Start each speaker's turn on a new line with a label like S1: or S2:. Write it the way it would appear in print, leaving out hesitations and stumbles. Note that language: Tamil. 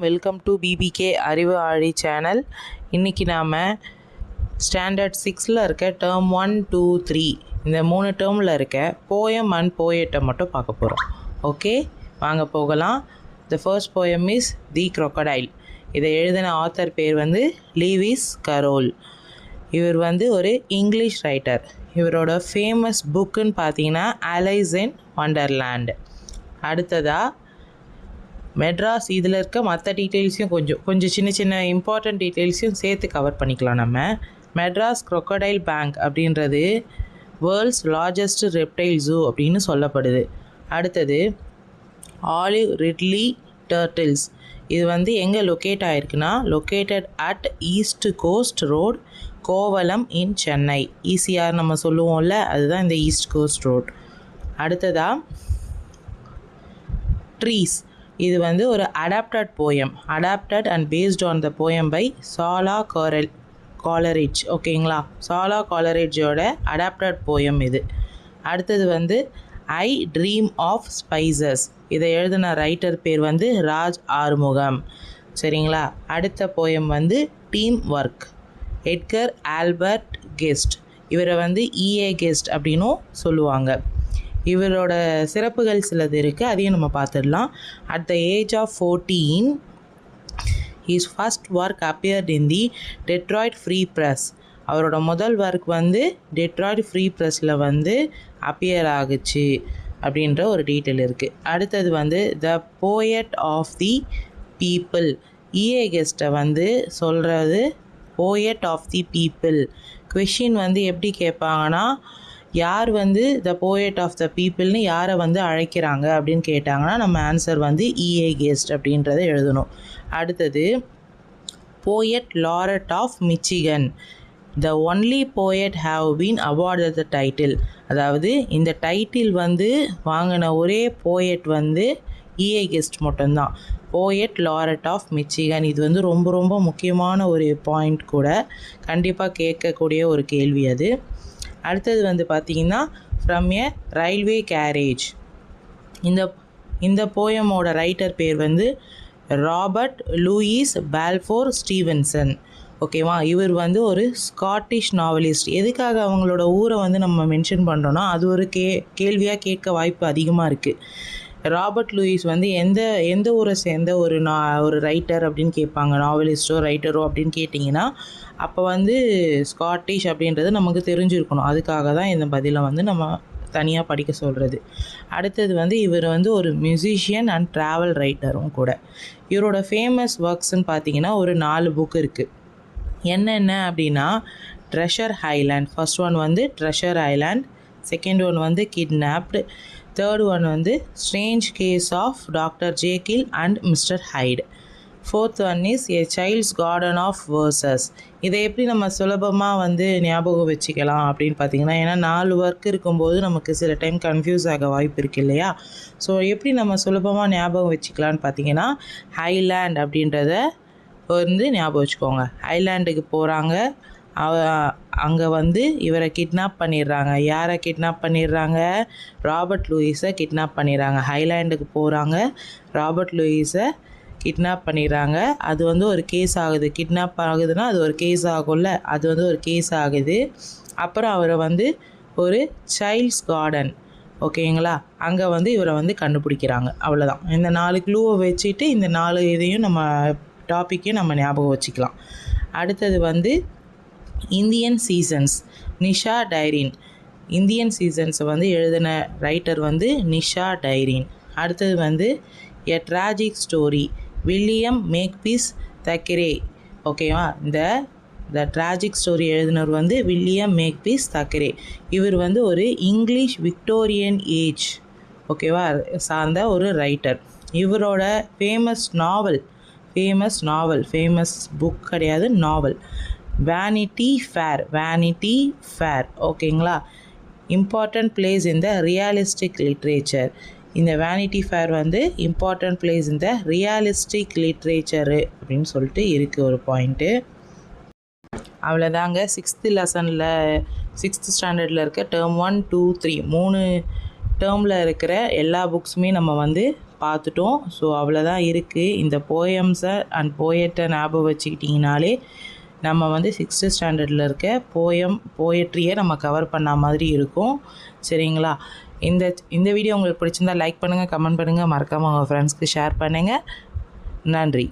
S1: வெல்கம் டு பிபிகே அறிவு ஆழி சேனல். இன்றைக்கி நாம் ஸ்டாண்டர்ட் 6ல் இருக்க டேர்ம் 1, 2, 3 இந்த 3 டேர்மில் இருக்க போயம் அண்ட் போயட்டை மட்டும் பார்க்க போகிறோம். ஓகே, வாங்க போகலாம். The first poem is the crocodile. இதை எழுதின ஆத்தர் பேர் லீவிஸ் கரோல். இவர் ஒரு இங்கிலீஷ் ரைட்டர். இவரோட ஃபேமஸ் புக்குன்னு பார்த்தீங்கன்னா அலைஸ் இன் வண்டர்லேண்ட். அடுத்ததாக மெட்ராஸ், இதில் இருக்க மற்ற டீட்டெயில்ஸையும் கொஞ்சம் சின்ன சின்ன இம்பார்ட்டண்ட் டீட்டெயில்ஸையும் சேர்த்து கவர் பண்ணிக்கலாம். நம்ம மெட்ராஸ் crocodile பேங்க் அப்படின்றது வேர்ல்ட்ஸ் லார்ஜஸ்ட் ரெப்டைல் ஜூ அப்படின்னு சொல்லப்படுது. அடுத்தது ஆலிவ் ரிட்லி டர்ட்டில்ஸ். இது எங்கே லொக்கேட் ஆகிருக்குன்னா located at east coast road, Kovalam in Chennai. ECR நம்ம சொல்லுவோம்ல, அதுதான் இந்த ஈஸ்ட் கோஸ்ட் ரோட். அடுத்ததாக ட்ரீஸ். இது ஒரு adapted poem, adapted and based on the poem by Sara Coleridge. ஓகேங்களா, சாலா காலரிட்ஜோட அடாப்டட் போயம் இது. அடுத்தது ஐ ட்ரீம் ஆஃப் ஸ்பைசஸ். இதை எழுதின ரைட்டர் பேர் ராஜ் ஆறுமுகம். சரிங்களா. அடுத்த poem team work, Edgar Albert guest. இவரை இஏ கெஸ்ட் அப்படின்னும் சொல்லுவாங்க. இவரோட சிறப்புகள் சிலது இருக்குது, அதையும் நம்ம பார்த்துடலாம். At the age of 14 his first work appeared in the Detroit Free Press. அவரோட முதல் ஒர்க் டெட்ராய்ட் ஃப்ரீ ப்ரெஸ்ஸில் அப்பியர் ஆகுச்சு அப்படின்ற ஒரு டீட்டெயில் இருக்குது. அடுத்தது the poet of the people. E A கெஸ்ட்டை சொல்கிறது poet of the people. Question எப்படி கேட்பாங்கன்னா, யார் த போயட் ஆஃப் த பீப்புள்னு யாரை அழைக்கிறாங்க அப்படின்னு கேட்டாங்கன்னா நம்ம ஆன்சர் இஏ கெஸ்ட் அப்படின்றத எழுதணும். அடுத்தது poet laureate of Michigan. The only poet have been awarded the title. அதாவது இந்த டைட்டில் வாங்கின ஒரே போயட் இஏ கெஸ்ட் மட்டும்தான், போயட் லாரட் ஆஃப் மிச்சிகன். இது ரொம்ப ரொம்ப முக்கியமான ஒரு பாயிண்ட் கூட, கண்டிப்பாக கேட்கக்கூடிய ஒரு கேள்வி அது. அடுத்தது பார்த்திங்கன்னா ஃப்ரம் எ ரயில்வே கேரேஜ். இந்த போயமோட ரைட்டர் பேர் ராபர்ட் லூயிஸ் பால்ஃபோர் ஸ்டீவன்சன். ஓகேவா, இவர் ஒரு ஸ்காட்டிஷ் நாவலிஸ்ட். எதுக்காக அவங்களோட ஊரை நம்ம மென்ஷன் பண்ணுறோன்னா அது ஒரு கேள்வியாக கேட்க வாய்ப்பு அதிகமாக இருக்குது. ராபர்ட் லூயிஸ் எந்த ஊரை சேர்ந்த ஒரு ரைட்டர் அப்படின்னு கேட்பாங்க, நாவலிஸ்ட்டோ ரைட்டரோ அப்படின்னு கேட்டிங்கன்னா அப்போ ஸ்காட்டிஷ் அப்படின்றது நமக்கு தெரிஞ்சிருக்கணும். அதுக்காக தான் இந்த பதிலை நம்ம தனியாக படிக்க சொல்கிறது. அடுத்தது இவர் ஒரு மியூசிஷியன் அண்ட் ட்ராவல் ரைட்டரும் கூட. இவரோட ஃபேமஸ் ஒர்க்ஸ்ன்னு பார்த்தீங்கன்னா ஒரு 4 புக் இருக்குது. என்னென்ன அப்படின்னா treasure island. First one treasure island, second one kidnapped, third one strange case of doctor Jekyll and mister Hyde, fourth one is a child's garden of verses. இதை எப்படி நம்ம சுலபமாக ஞாபகம் வச்சுக்கலாம் அப்படின்னு பார்த்தீங்கன்னா, ஏன்னா 4 ஒர்க் இருக்கும்போது நமக்கு சில டைம் கன்ஃபியூஸ் ஆக வாய்ப்பு இருக்குது இல்லையா. ஸோ எப்படி நம்ம சுலபமாக ஞாபகம் வச்சுக்கலான்னு பார்த்தீங்கன்னா ஹைலேண்ட் அப்படின்றத ஞாபகம் வச்சுக்கோங்க. ஹைலேண்டுக்கு போகிறாங்க, அங்கே இவரை கிட்னாப் பண்ணிடுறாங்க. யாரை கிட்னாப் பண்ணிடுறாங்க? ராபர்ட் லூயிஸை கிட்னாப் பண்ணிடுறாங்க. ஹைலேண்டுக்கு போகிறாங்க, ராபர்ட் லூயிஸை கிட்னாப் பண்ணிடுறாங்க. அது ஒரு கேஸ் ஆகுது. கிட்னாப் ஆகுதுன்னா அது ஒரு கேஸ் ஆகும்ல, அது ஒரு கேஸ் ஆகுது. அப்புறம் அவரை ஒரு சைல்ட்ஸ் கார்டன், ஓகேங்களா, அங்கே இவரை கண்டுபிடிக்கிறாங்க. அவ்வளோதான். இந்த 4 க்ளூவை வச்சுட்டு இந்த 4 இதையும் நம்ம டாப்பிக்கையும் நம்ம ஞாபகம் வச்சுக்கலாம். அடுத்தது இந்தியன் சீசன்ஸ், நிஷா டைரின். இந்தியன் சீசன்ஸை எழுதின ரைட்டர் நிஷா டைரின். அடுத்தது எ ட்ராஜிக் ஸ்டோரி, வில்லியம் மேக்பீஸ் தக்கரே. ஓகேவா, த ட்ராஜிக் ஸ்டோரி எழுதினவர் வில்லியம் மேக்பீஸ் தக்கரே. இவர் ஒரு இங்கிலீஷ் விக்டோரியன் ஏஜ், ஓகேவா, சார்ந்த ஒரு ரைட்டர். இவரோட ஃபேமஸ் புக் கிடையாது, நாவல், வேனிட்டி ஃபேர். ஓகேங்களா, important place in the realistic literature. இந்த vanity fair important place in the realistic literature அப்படின்னு சொல்லிட்டு இருக்குது ஒரு பாயிண்ட்டு. அவ்வளோதாங்க. 6th லெசனில் 6th ஸ்டாண்டர்டில் இருக்க டேர்ம் 1, 2, 3 டேர்மில் இருக்கிற எல்லா புக்ஸுமே நம்ம பார்த்துட்டோம். ஸோ அவ்வளோதான் இருக்குது. இந்த போயம்ஸை அண்ட் போயட்டை ஞாபகம் வச்சுக்கிட்டிங்கனாலே நம்ம வந்து 6th ஸ்டாண்டர்டில் இருக்க போயட்ரியை நம்ம கவர் பண்ண மாதிரி இருக்கும். சரிங்களா? இந்த வீடியோ உங்களுக்கு பிடிச்சிருந்தா லைக் பண்ணுங்கள், கமெண்ட் பண்ணுங்கள், மறக்காமல் உங்கள் ஃப்ரெண்ட்ஸ்க்கு ஷேர் பண்ணுங்கள். நன்றி.